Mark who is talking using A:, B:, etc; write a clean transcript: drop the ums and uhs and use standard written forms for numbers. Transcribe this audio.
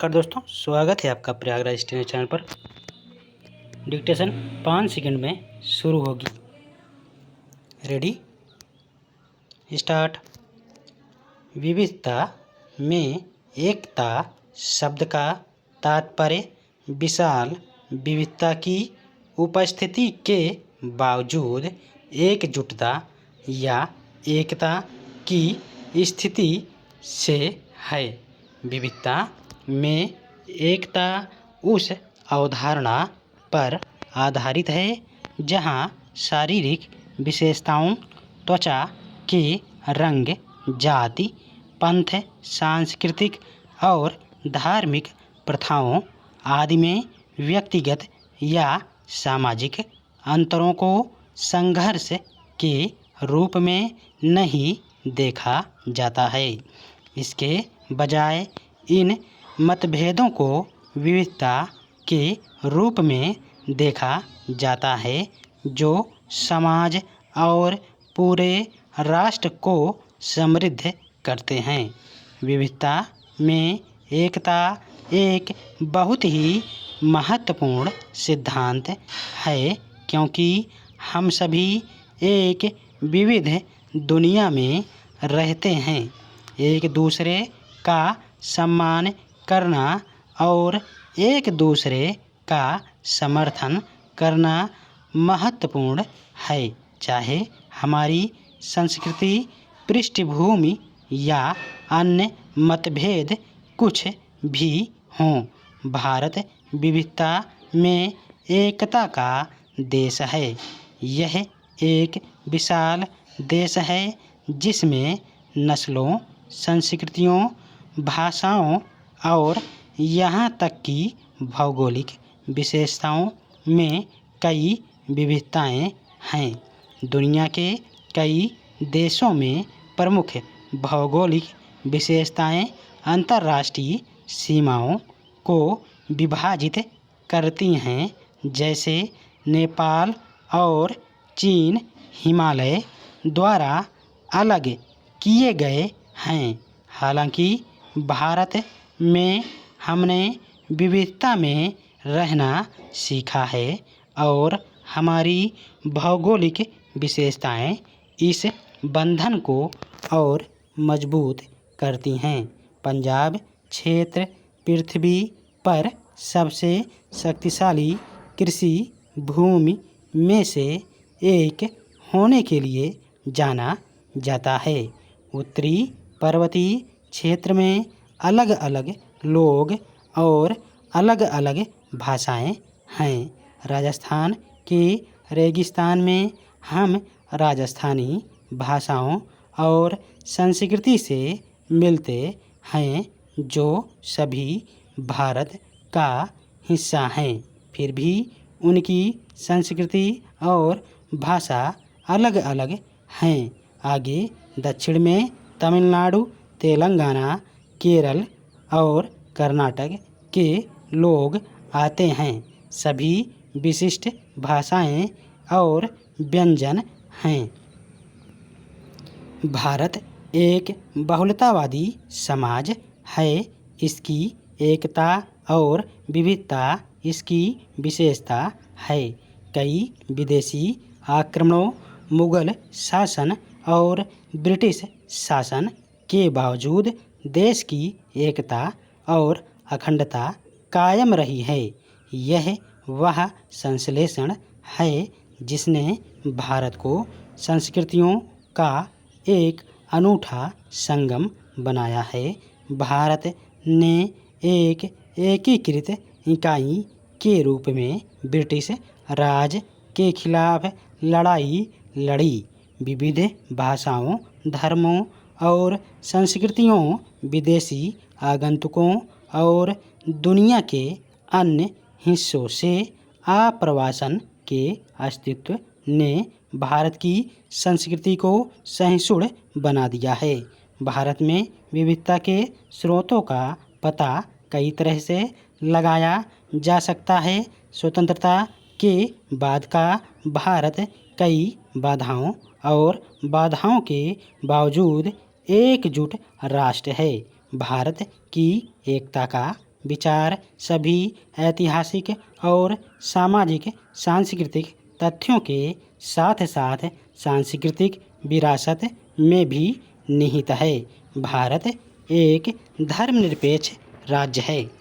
A: नमस्कार दोस्तों, स्वागत है आपका प्रयागराज स्टेशन चैनल पर। डिक्टेशन 5 सेकंड में शुरू होगी। Ready, start. विविधता में एकता शब्द का तात्पर्य विशाल विविधता की उपस्थिति के बावजूद एकजुटता या एकता की स्थिति से है। विविधता में एकता उस अवधारणा पर आधारित है जहां शारीरिक विशेषताओं, त्वचा के रंग, जाति, पंथ, सांस्कृतिक और धार्मिक प्रथाओं आदि में व्यक्तिगत या सामाजिक अंतरों को संघर्ष के रूप में नहीं देखा जाता है। इसके बजाय इन मतभेदों को विविधता के रूप में देखा जाता है जो समाज और पूरे राष्ट्र को समृद्ध करते हैं। विविधता में एकता एक बहुत ही महत्वपूर्ण सिद्धांत है क्योंकि हम सभी एक विविध दुनिया में रहते हैं। एक दूसरे का सम्मान करना और एक दूसरे का समर्थन करना महत्वपूर्ण है, चाहे हमारी संस्कृति, पृष्ठभूमि या अन्य मतभेद कुछ भी हों। भारत विविधता में एकता का देश है। यह एक विशाल देश है जिसमें नस्लों, संस्कृतियों, भाषाओं और यहाँ तक कि भौगोलिक विशेषताओं में कई विविधताएं हैं। दुनिया के कई देशों में प्रमुख भौगोलिक विशेषताएं अंतर्राष्ट्रीय सीमाओं को विभाजित करती हैं, जैसे नेपाल और चीन हिमालय द्वारा अलग किए गए हैं। हालांकि भारत में हमने विविधता में रहना सीखा है और हमारी भौगोलिक विशेषताएं इस बंधन को और मजबूत करती हैं। पंजाब क्षेत्र पृथ्वी पर सबसे शक्तिशाली कृषि भूमि में से एक होने के लिए जाना जाता है। उत्तरी पर्वतीय क्षेत्र में अलग अलग लोग और अलग अलग भाषाएं हैं। राजस्थान के रेगिस्तान में हम राजस्थानी भाषाओं और संस्कृति से मिलते हैं जो सभी भारत का हिस्सा हैं। फिर भी उनकी संस्कृति और भाषा अलग अलग हैं। आगे दक्षिण में तमिलनाडु, तेलंगाना, केरल और कर्नाटक के लोग आते हैं। सभी विशिष्ट भाषाएं और व्यंजन हैं। भारत एक बहुलतावादी समाज है। इसकी एकता और विविधता इसकी विशेषता है। कई विदेशी आक्रमणों, मुगल शासन और ब्रिटिश शासन के बावजूद देश की एकता और अखंडता कायम रही है। यह वह संश्लेषण है जिसने भारत को संस्कृतियों का एक अनूठा संगम बनाया है। भारत ने एक एकीकृत इकाई के रूप में ब्रिटिश राज के खिलाफ लड़ाई लड़ी। विविध भाषाओं, धर्मों और संस्कृतियों, विदेशी आगंतुकों और दुनिया के अन्य हिस्सों से आप्रवासन के अस्तित्व ने भारत की संस्कृति को सहिष्णु बना दिया है। भारत में विविधता के स्रोतों का पता कई तरह से लगाया जा सकता है। स्वतंत्रता के बाद का भारत कई बाधाओं और बाधाओं के बावजूद एकजुट राष्ट्र है। भारत की एकता का विचार सभी ऐतिहासिक और सामाजिक सांस्कृतिक तथ्यों के साथ साथ सांस्कृतिक विरासत में भी निहित है। भारत एक धर्मनिरपेक्ष राज्य है।